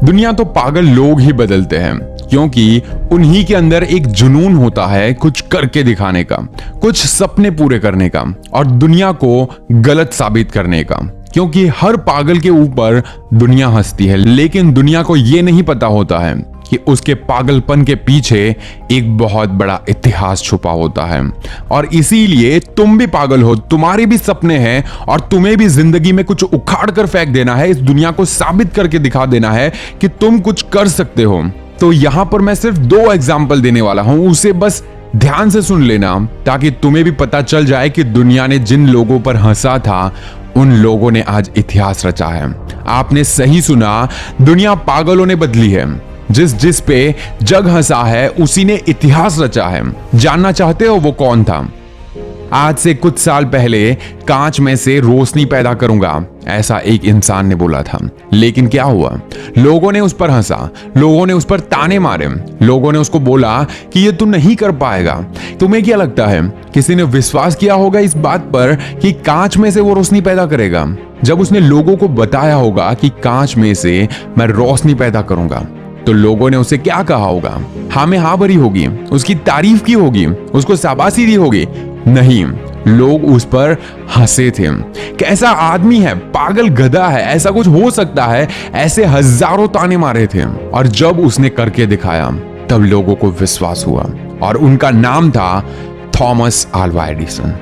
दुनिया तो पागल लोग ही बदलते हैं, क्योंकि उन्हीं के अंदर एक जुनून होता है कुछ करके दिखाने का, कुछ सपने पूरे करने का और दुनिया को गलत साबित करने का। क्योंकि हर पागल के ऊपर दुनिया हंसती है, लेकिन दुनिया को यह नहीं पता होता है कि उसके पागलपन के पीछे एक बहुत बड़ा इतिहास छुपा होता है। और इसीलिए तुम भी पागल हो, तुम्हारे भी सपने हैं और तुम्हें भी जिंदगी में कुछ उखाड़ कर फेंक देना है, इस दुनिया को साबित करके दिखा देना है कि तुम कुछ कर सकते हो। तो यहां पर मैं सिर्फ 2 एग्जाम्पल देने वाला हूं, उसे बस ध्यान से सुन लेना ताकि तुम्हें भी पता चल जाए कि दुनिया ने जिन लोगों पर हंसा था उन लोगों ने आज इतिहास रचा है। आपने सही सुना, दुनिया पागलों ने बदली है। जिस पे जग हंसा है उसी ने इतिहास रचा है। जानना चाहते हो वो कौन था? आज से कुछ साल पहले कांच में से रोशनी पैदा करूंगा, ऐसा एक इंसान ने बोला था। लेकिन क्या हुआ? लोगों ने उस पर हंसा, लोगों ने उस पर ताने मारे, लोगों ने उसको बोला कि ये तू नहीं कर पाएगा। तुम्हें क्या लगता है किसी ने विश्वास किया होगा इस बात पर कि कांच में से वो रोशनी पैदा करेगा? जब उसने लोगों को बताया होगा कि कांच में से मैं रोशनी पैदा करूंगा, तो लोगों ने उसे क्या कहा होगा? हाँ में हाँ भरी होगी, उसकी तारीफ की होगी, उसको शाबाशी दी होगी? नहीं, लोग उस पर हंसे थे। कैसा आदमी है, पागल गधा है, ऐसा कुछ हो सकता है? ऐसे हजारों ताने मारे थे। और जब उसने करके दिखाया तब लोगों को विश्वास हुआ। और उनका नाम था थॉमस अल्वा एडिसन।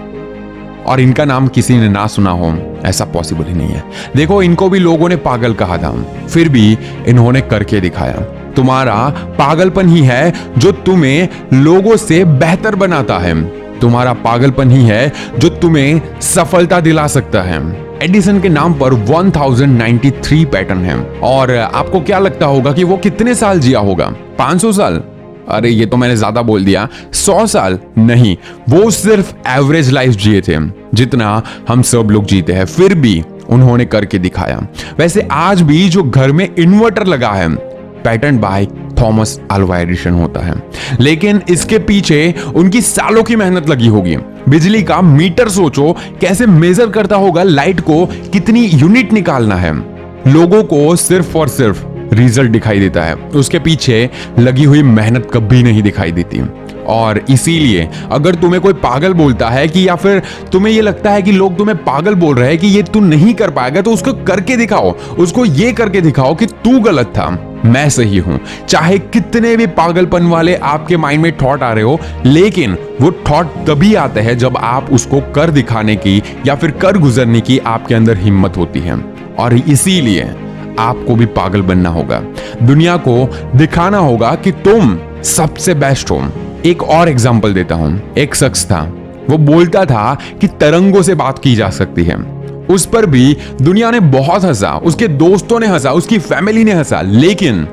और इनका नाम किसी ने ना सुना हो ऐसा पॉसिबल ही नहीं है। देखो, इनको भी लोगों ने पागल कहा था, फिर भी इन्होंने करके दिखाया। तुम्हारा पागलपन ही है जो तुम्हें लोगों से बेहतर बनाता है। तुम्हारा पागलपन ही है जो तुम्हें सफलता दिला सकता है। एडिसन के नाम पर 1093 पैटर्न है। और आपको क्या लगता होगा कि वो कितने साल जिया होगा? 500 साल? अरे ये तो मैंने ज्यादा बोल दिया। 100 साल? नहीं, वो सिर्फ एवरेज लाइफ जिए थे जितना हम सब लोग जीते हैं, फिर भी उन्होंने करके दिखाया। वैसे आज भी जो घर में इन्वर्टर लगा है, pattern by Thomas Alva Edison होता है। लेकिन इसके पीछे उनकी सालों की मेहनत लगी होगी। बिजली का मीटर सोचो कैसे मेजर करता होगा लाइट को, कितनी यूनिट निकालना है। लोगों को सिर्फ और सिर्फ रिजल्ट दिखाई देता है, उसके पीछे लगी हुई मेहनत कभी नहीं दिखाई देती। और इसीलिए अगर तुम्हें कोई पागल बोलता है कि, या फिर तुम्हें यह लगता है कि लोग तुम्हें पागल बोल रहे हैं कि ये तू नहीं कर पाएगा, तो उसको करके दिखाओ, उसको ये करके दिखाओ कि तू गलत था, मैं सही हूं। चाहे कितने भी पागलपन वाले आपके माइंड में थॉट आ रहे हो, लेकिन वो थॉट तभी आते हैं जब आप उसको कर दिखाने की या फिर कर गुजरने की आपके अंदर हिम्मत होती है। और इसीलिए आपको भी पागल बनना होगा, दुनिया को दिखाना होगा कि तुम सबसे बेस्ट हो। एक और एग्जांपल देता हूं। एक शख्स था, वो बोलता था कि तरंगों से बात की जा सकती है। उस पर भी दुनिया ने बहुत हंसा, उसके दोस्तों ने हंसा, उसकी फैमिली ने हंसा, लेकिन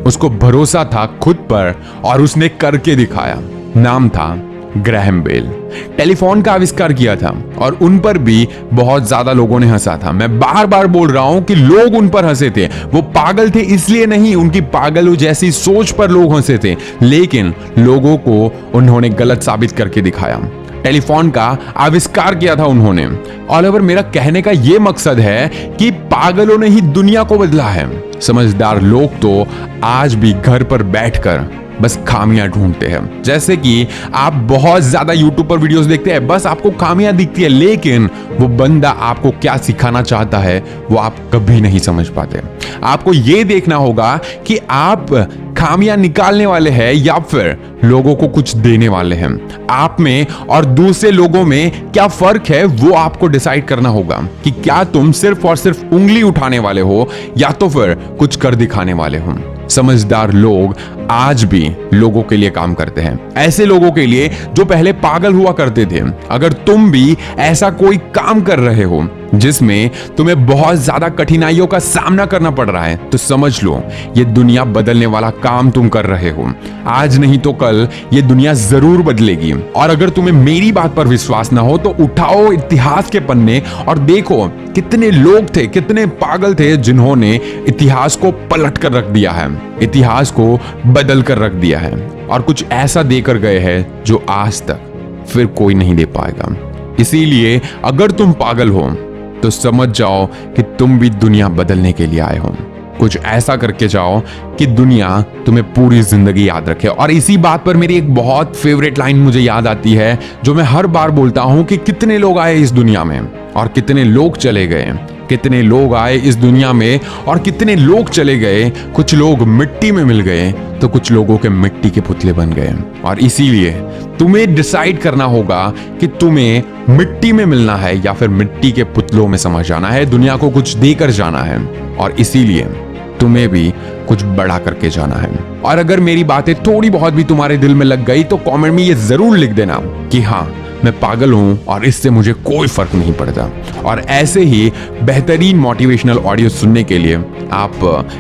उसको भरोसा था खुद पर और उसने करके दिखाया। नाम था ग्रैहम बेल। टेलीफोन का आविष्कार किया था और उन पर भी बहुत ज्यादा लोगों ने हंसा था। मैं बार बार बोल रहा हूं कि लोग उन पर हंसे थे। वो पागल थे इसलिए नहीं, उनकी पागल जैसी सोच पर लोग हंसे थे, लेकिन लोगों को उन्होंने गलत साबित करके दिखाया। टेलीफोन का आविष्कार किया था उन्होंने। ऑल ओवर मेरा कहने का यह मकसद है कि पागलों ने ही दुनिया को बदला है। समझदार लोग तो आज भी घर पर बैठकर बस खामियां ढूंढते हैं। जैसे कि आप बहुत ज्यादा YouTube पर वीडियोस देखते हैं, बस आपको खामियां दिखती है, लेकिन वो बंदा आपको क्या सिखाना चाहता है वो आप कभी नहीं समझ पाते। आपको ये देखना होगा कि आप खामियां निकालने वाले हैं या फिर लोगों को कुछ देने वाले हैं। आप में और दूसरे लोगों में क्या फर्क है वो आपको डिसाइड करना होगा कि क्या तुम सिर्फ और सिर्फ उंगली उठाने वाले हो या तो फिर कुछ कर दिखाने वाले हो। समझदार लोग आज भी लोगों के लिए काम करते हैं, ऐसे लोगों के लिए जो पहले पागल हुआ करते थे। अगर तुम भी ऐसा कोई काम कर रहे हो जिसमें तुम्हें बहुत ज्यादा कठिनाइयों का सामना करना पड़ रहा है, तो समझ लो ये दुनिया बदलने वाला काम तुम कर रहे हो। आज नहीं तो कल ये दुनिया जरूर बदलेगी। और अगर तुम्हें मेरी बात पर विश्वास ना हो तो उठाओ इतिहास के पन्ने और देखो कितने लोग थे, कितने पागल थे जिन्होंने इतिहास को पलट कर रख दिया है, इतिहास को बदल कर रख दिया है और कुछ ऐसा देकर गए हैं जो आज तक फिर कोई नहीं दे पाएगा। इसीलिए अगर तुम पागल हो तो समझ जाओ कि तुम भी दुनिया बदलने के लिए आए हो। कुछ ऐसा करके जाओ कि दुनिया तुम्हें पूरी जिंदगी याद रखे। और इसी बात पर मेरी एक बहुत फेवरेट लाइन मुझे याद आती है, जो मैं हर बार बोलता हूं कि कितने लोग आए इस दुनिया में और कितने लोग चले गए, कितने लोग आए इस दुनिया में और कितने लोग चले गए। कुछ लोग मिट्टी में मिल गए तो कुछ लोगों के मिट्टी के पुतले बन गए। और इसीलिए तुम्हें डिसाइड करना होगा कि तुम्हें मिट्टी में मिलना है या फिर मिट्टी के पुतलों में समा जाना है, दुनिया को कुछ देकर जाना है। और इसीलिए तुम्हें भी कुछ बड़ा करके जाना है। और अगर मेरी बातें थोड़ी बहुत भी तुम्हारे दिल में लग गई तो कमेंट में ये जरूर लिख देना कि हाँ, मैं पागल हूं और इससे मुझे कोई फर्क नहीं पड़ता। और ऐसे ही बेहतरीन मोटिवेशनल ऑडियो सुनने के लिए आप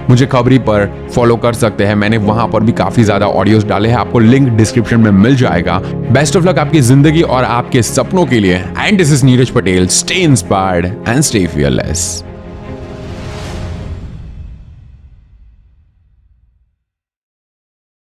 मुझे खबरी पर फॉलो कर सकते हैं। मैंने वहां पर भी काफी ज्यादा ऑडियोज डाले हैं, आपको लिंक डिस्क्रिप्शन में मिल जाएगा। बेस्ट ऑफ लक आपकी जिंदगी और आपके सपनों के लिए। And this is Neeraj Patel. Stay inspired and stay fearless.